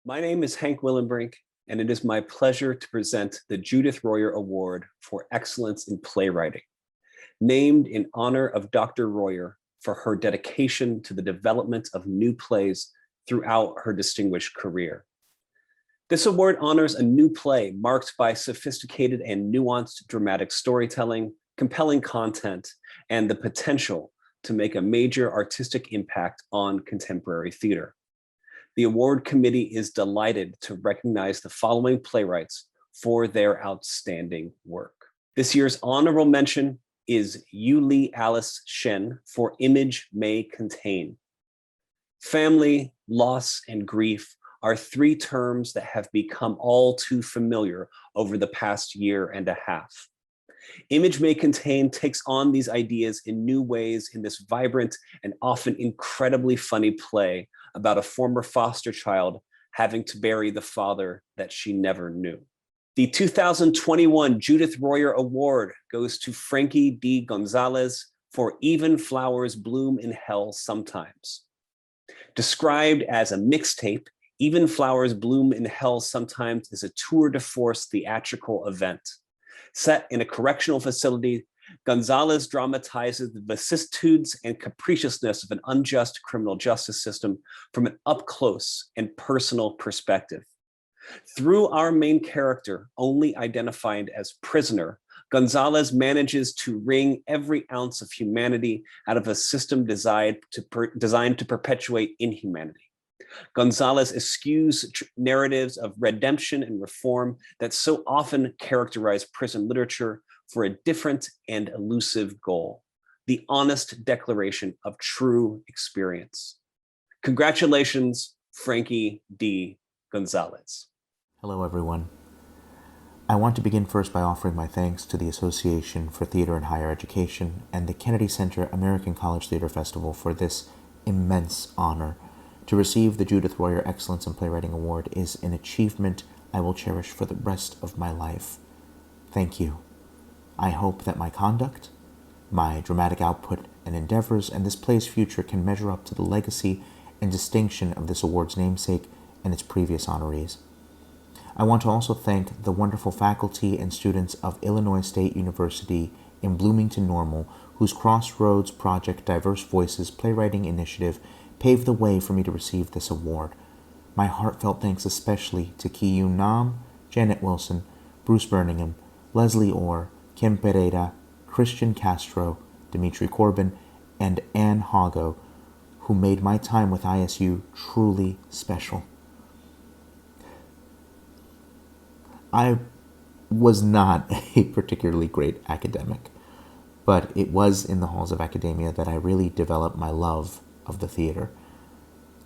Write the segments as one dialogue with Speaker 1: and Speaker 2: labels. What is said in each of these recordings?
Speaker 1: My name is Hank Willenbrink, and it is my pleasure to present the Judith Royer Award for Excellence in Playwriting, named in honor of Dr. Royer for her dedication to the development of new plays throughout her distinguished career. This award honors a new play marked by sophisticated and nuanced dramatic storytelling, compelling content, and the potential to make a major artistic impact on contemporary theater. The award committee is delighted to recognize the following playwrights for their outstanding work. This year's honorable mention is Yuli Alice Shen for Image May Contain. Family, loss, and grief are three terms that have become all too familiar over the past year and a half. Image May Contain takes on these ideas in new ways in this vibrant and often incredibly funny play about a former foster child having to bury the father that she never knew. The 2021 Judith Royer Award goes to Franky D. Gonzalez for Even Flowers Bloom in Hell Sometimes. Described as a mixtape, Even Flowers Bloom in Hell Sometimes is a tour de force theatrical event. Set in a correctional facility, Gonzalez dramatizes the vicissitudes and capriciousness of an unjust criminal justice system from an up-close and personal perspective. Through our main character, only identified as prisoner, Gonzalez manages to wring every ounce of humanity out of a system designed to perpetuate inhumanity. Gonzalez eschews narratives of redemption and reform that so often characterize prison literature for a different and elusive goal, the honest declaration of true experience. Congratulations, Franky D. Gonzalez.
Speaker 2: Hello, everyone. I want to begin first by offering my thanks to the Association for Theater and Higher Education and the Kennedy Center American College Theater Festival for this immense honor. To receive the Judith Royer Excellence in Playwriting Award is an achievement I will cherish for the rest of my life. Thank you. I hope that my conduct, my dramatic output and endeavors, and this play's future can measure up to the legacy and distinction of this award's namesake and its previous honorees. I want to also thank the wonderful faculty and students of Illinois State University in Bloomington Normal, whose Crossroads Project Diverse Voices Playwriting Initiative paved the way for me to receive this award. My heartfelt thanks especially to Ki-Yoon Nam, Janet Wilson, Bruce Birmingham, Leslie Orr, Kim Pereira, Christian Castro, Dimitri Corbin, and Anne Hago, who made my time with ISU truly special. I was not a particularly great academic, but it was in the halls of academia that I really developed my love of the theater.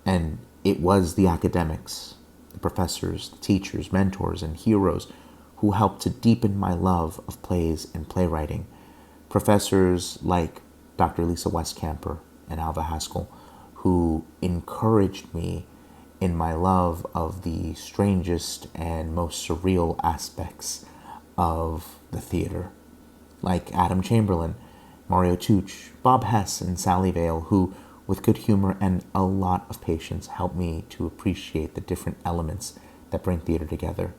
Speaker 2: And it was the academics, the professors, the teachers, mentors, and heroes who helped to deepen my love of plays and playwriting. Professors like Dr. Lisa Westcamper and Alva Haskell, who encouraged me in my love of the strangest and most surreal aspects of the theater, like Adam Chamberlain, Mario Tuch, Bob Hess, and Sally Vale, who, with good humor and a lot of patience, helped me to appreciate the different elements that bring theater together.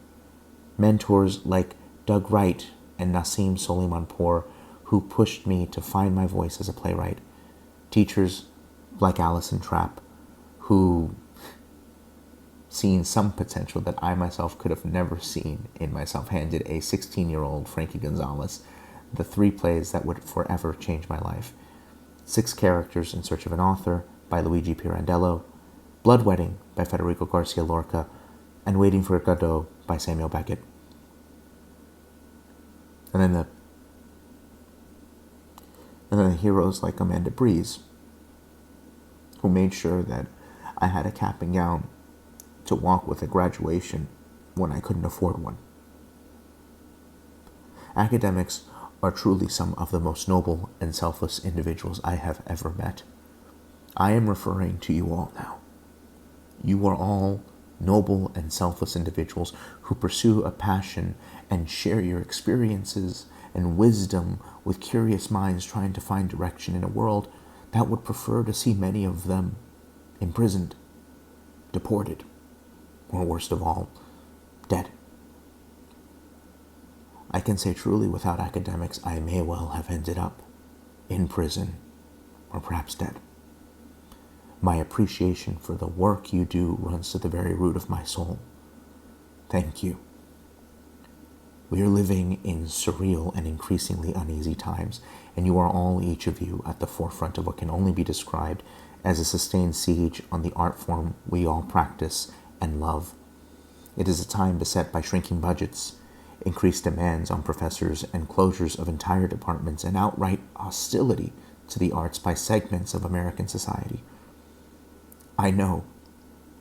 Speaker 2: Mentors like Doug Wright and Nassim Soleimanpour, who pushed me to find my voice as a playwright. Teachers like Allison Trapp, who seen some potential that I myself could have never seen in myself, handed a 16-year-old Franky Gonzalez the three plays that would forever change my life. 6 Characters in Search of an Author by Luigi Pirandello, Blood Wedding by Federico Garcia Lorca, and Waiting for Godot by Samuel Beckett. And then the heroes like Amanda Breeze, who made sure that I had a cap and gown to walk with at graduation when I couldn't afford one. Academics are truly some of the most noble and selfless individuals I have ever met. I am referring to you all now. You are all noble and selfless individuals who pursue a passion and share your experiences and wisdom with curious minds trying to find direction in a world that would prefer to see many of them imprisoned, deported, or worst of all, dead. I can say truly, without academics, I may well have ended up in prison or perhaps dead. My appreciation for the work you do runs to the very root of my soul. Thank you. We are living in surreal and increasingly uneasy times, and you are all, each of you, at the forefront of what can only be described as a sustained siege on the art form we all practice and love. It is a time beset by shrinking budgets, increased demands on professors, and closures of entire departments, and outright hostility to the arts by segments of American society. I know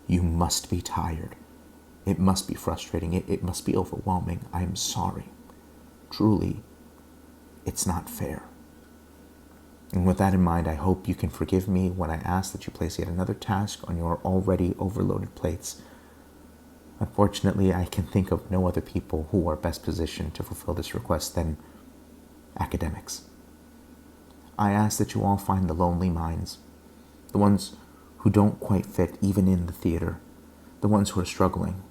Speaker 2: you must be tired. It must be frustrating. It must be overwhelming. I am sorry. Truly, it's not fair. And with that in mind, I hope you can forgive me when I ask that you place yet another task on your already overloaded plates. Unfortunately, I can think of no other people who are best positioned to fulfill this request than academics. I ask that you all find the lonely minds, the ones who don't quite fit even in the theater, the ones who are struggling,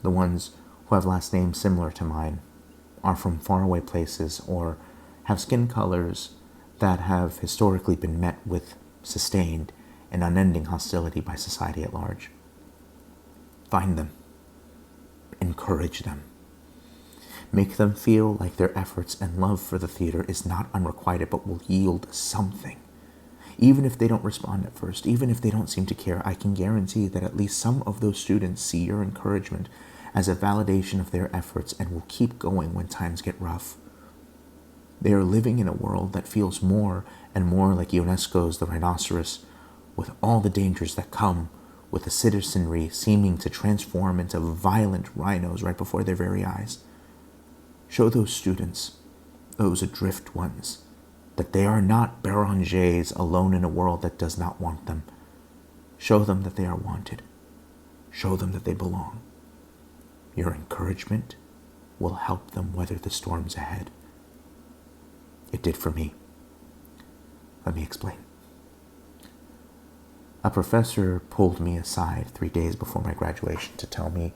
Speaker 2: the ones who have last names similar to mine, are from faraway places, or have skin colors that have historically been met with sustained and unending hostility by society at large. Find them. Encourage them. Make them feel like their efforts and love for the theater is not unrequited but will yield something. Even if they don't respond at first, even if they don't seem to care, I can guarantee that at least some of those students see your encouragement as a validation of their efforts and will keep going when times get rough. They are living in a world that feels more and more like UNESCO's The Rhinoceros, with all the dangers that come with a citizenry seeming to transform into violent rhinos right before their very eyes. Show those students, those adrift ones, that they are not Berengers alone in a world that does not want them. Show them that they are wanted. Show them that they belong. Your encouragement will help them weather the storms ahead. It did for me. Let me explain. A professor pulled me aside 3 days before my graduation to tell me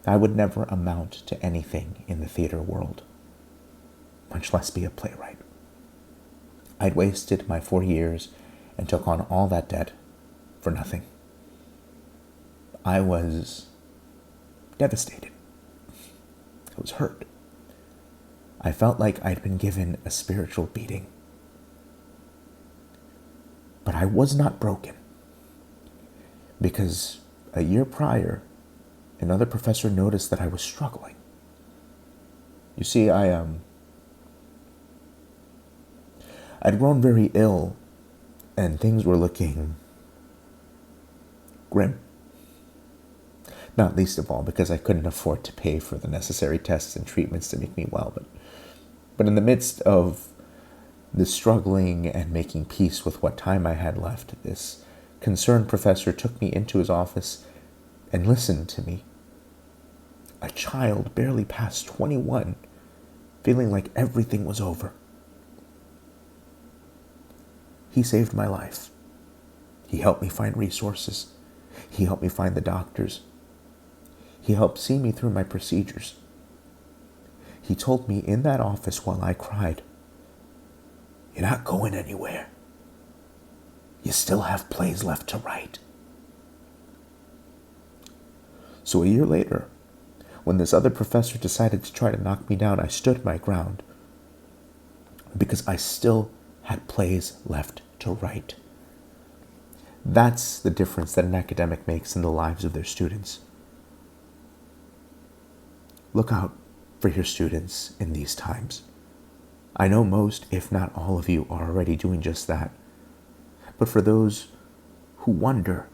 Speaker 2: I would never amount to anything in the theater world, much less be a playwright. I'd wasted my 4 years and took on all that debt for nothing. I was devastated. I was hurt. I felt like I'd been given a spiritual beating. But I was not broken, because a year prior, another professor noticed that I was struggling. You see, I'd grown very ill, and things were looking grim. Not least of all because I couldn't afford to pay for the necessary tests and treatments to make me well. But in the midst of the struggling and making peace with what time I had left, this concerned professor took me into his office and listened to me. A child barely past 21, feeling like everything was over. He saved my life. He helped me find resources. He helped me find the doctors. He helped see me through my procedures. He told me in that office while I cried, "You're not going anywhere. You still have plays left to write." So a year later, when this other professor decided to try to knock me down, I stood my ground because I still had plays left to write. That's the difference that an academic makes in the lives of their students. Look out for your students in these times. I know most, if not all of you, are already doing just that. But for those who wonder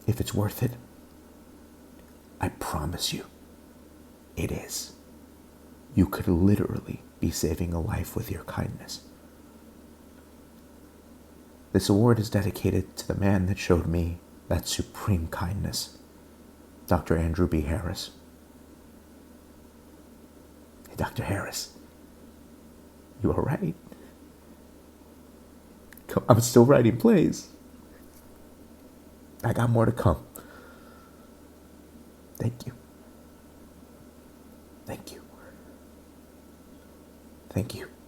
Speaker 2: if it's worth it, I promise you, it is. You could literally be saving a life with your kindness. This award is dedicated to the man that showed me that supreme kindness, Dr. Andrew B. Harris. Hey, Dr. Harris, you all right? I'm still writing plays. I got more to come. Thank you. Thank you. Thank you.